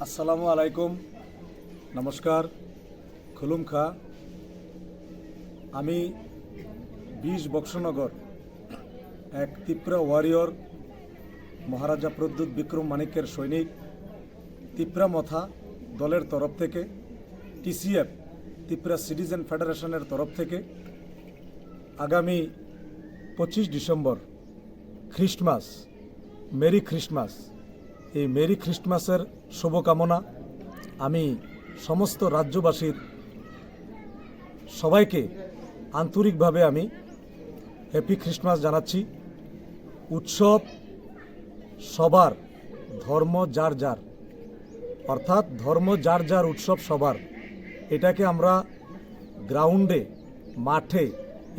আসসালামু আলাইকুম, নমস্কার, খুলুমখা। আমি 20 বক্সনগর এক ত্রিপুরা ওয়ারিয়র মহারাজা প্রদ্যুৎ বিক্রম মানিক্যের সৈনিক ত্রিপুরা মথা দলের তরফ থেকে টিসিএফ ত্রিপুরা সিটিজেন ফেডারেশনের তরফ থেকে আগামী 25 ডিসেম্বর খ্রিস্টমাস, মেরি খ্রিস্টমাস, এই মেরি খ্রিস্টমাসের শুভকামনা আমি সমস্ত রাজ্যবাসীর সবাইকে আন্তরিকভাবে আমি হ্যাপি খ্রিস্টমাস জানাচ্ছি। উৎসব সবার, ধর্ম যার যার, অর্থাৎ ধর্ম যার যার, উৎসব সবার। এটাকে আমরা গ্রাউন্ডে, মাঠে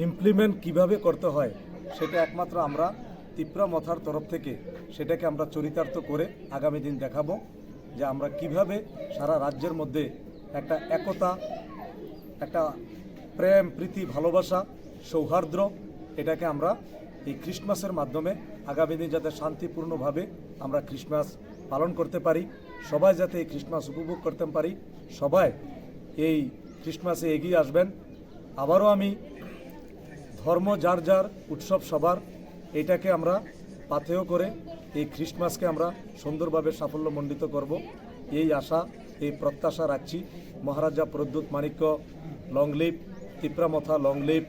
ইমপ্লিমেন্ট কিভাবে করতে হয় সেটা একমাত্র আমরা ত্রিপুরা মথার তরফ থেকে সেটাকে আমরা চরিতার্থ করে আগামী দিন দেখাবো যে আমরা কিভাবে সারা রাজ্যের মধ্যে একটা একতা, একটা প্রেম, প্রীতি, ভালোবাসা, সৌহার্দ্য, এটাকে আমরা এই ক্রিসমাসের মাধ্যমে আগামী দিন যাতে শান্তিপূর্ণভাবে আমরা ক্রিসমাস পালন করতে পারি, সবাই যাতে এই ক্রিসমাস উপভোগ করতে পারি, সবাই এই ক্রিসমাসে এগিয়ে আসবেন। আবারও আমি ধর্ম যার যার, উৎসব সবার, এটাকে আমরা পাথেয় করে এই ক্রিসমাসকে আমরা সুন্দরভাবে সাফল্যমণ্ডিত করব, এই আশা, এই প্রত্যাশা রাখছি। Maharaja Pradyot Manikya long live, Tripura Motha long leave.